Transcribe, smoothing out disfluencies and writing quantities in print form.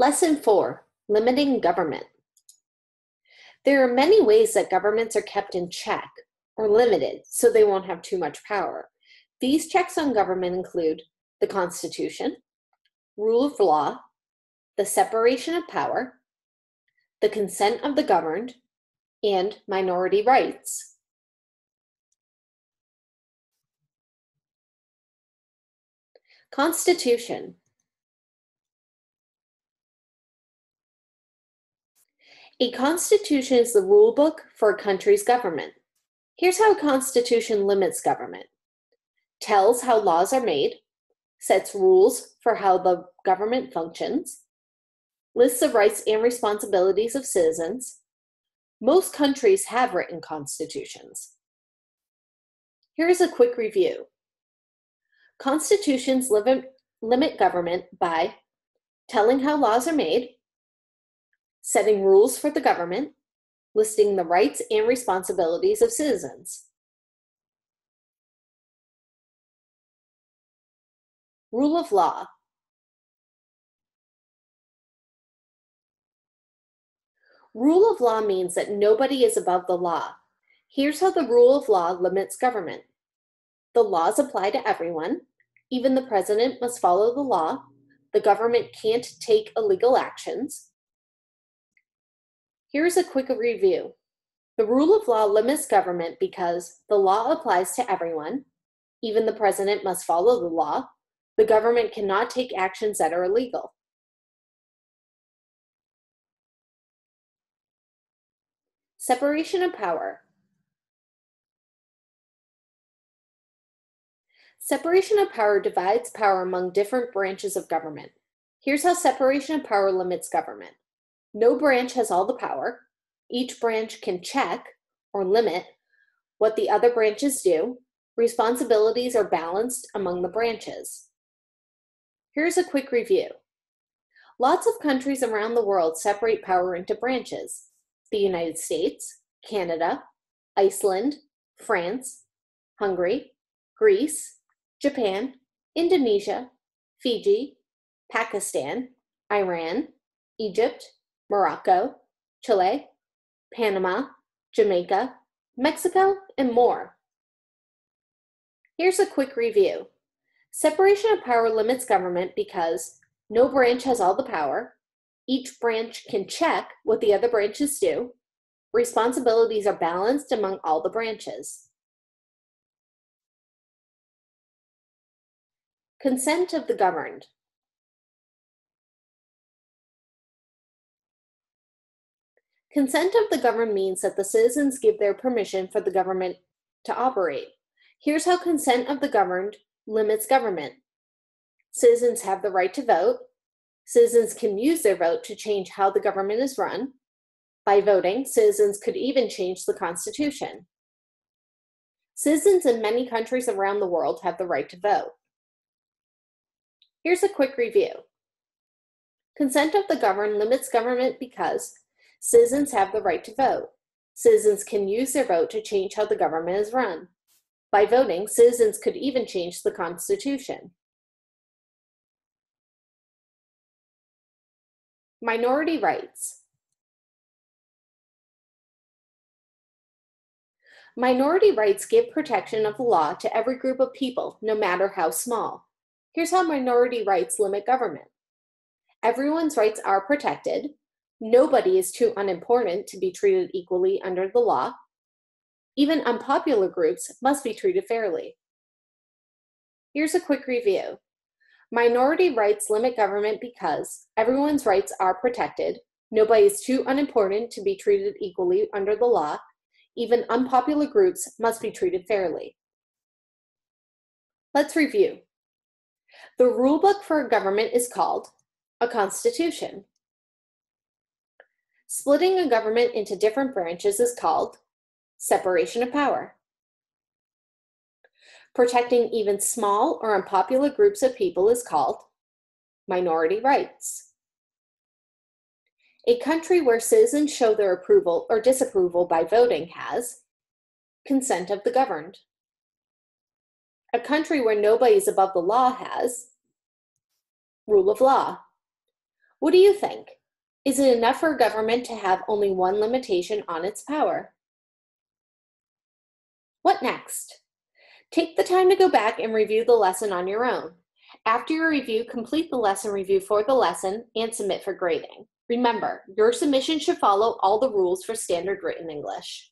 Lesson 4, Limiting Government. There are many ways that governments are kept in check or limited so they won't have too much power. These checks on government include the Constitution, rule of law, the separation of power, the consent of the governed, and minority rights. Constitution. A constitution is the rule book for a country's government. Here's how a constitution limits government. Tells how laws are made, sets rules for how the government functions, lists the rights and responsibilities of citizens. Most countries have written constitutions. Here is a quick review. Constitutions limit government by telling how laws are made, setting rules for the government, listing the rights and responsibilities of citizens. Rule of law. Rule of law means that nobody is above the law. Here's how the rule of law limits government. The laws apply to everyone. Even the president must follow the law. The government can't take illegal actions. Here's a quick review. The rule of law limits government because the law applies to everyone. Even the president must follow the law. The government cannot take actions that are illegal. Separation of power. Separation of power divides power among different branches of government. Here's how separation of power limits government. No branch has all the power. Each branch can check or limit what the other branches do. Responsibilities are balanced among the branches. Here's a quick review. Lots of countries around the world separate power into branches. The United States, Canada, Iceland, France, Hungary, Greece, Japan, Indonesia, Fiji, Pakistan, Iran, Egypt, Morocco, Chile, Panama, Jamaica, Mexico, and more. Here's a quick review. Separation of power limits government because no branch has all the power. Each branch can check what the other branches do. Responsibilities are balanced among all the branches. Consent of the governed. Consent of the governed means that the citizens give their permission for the government to operate. Here's how consent of the governed limits government. Citizens have the right to vote. Citizens can use their vote to change how the government is run. By voting, citizens could even change the Constitution. Citizens in many countries around the world have the right to vote. Here's a quick review. Consent of the governed limits government because citizens have the right to vote. Citizens can use their vote to change how the government is run. By voting, citizens could even change the Constitution. Minority rights. Minority rights give protection of the law to every group of people, no matter how small. Here's how minority rights limit government. Everyone's rights are protected. Nobody is too unimportant to be treated equally under the law. Even unpopular groups must be treated fairly. Here's a quick review. Minority rights limit government because everyone's rights are protected. Nobody is too unimportant to be treated equally under the law. Even unpopular groups must be treated fairly. Let's review. The rulebook for a government is called a constitution. Splitting a government into different branches is called separation of power. Protecting even small or unpopular groups of people is called minority rights. A country where citizens show their approval or disapproval by voting has consent of the governed. A country where nobody is above the law has rule of law. What do you think? Is it enough for government to have only one limitation on its power? What next? Take the time to go back and review the lesson on your own. After your review, complete the lesson review for the lesson and submit for grading. Remember, your submission should follow all the rules for standard written English.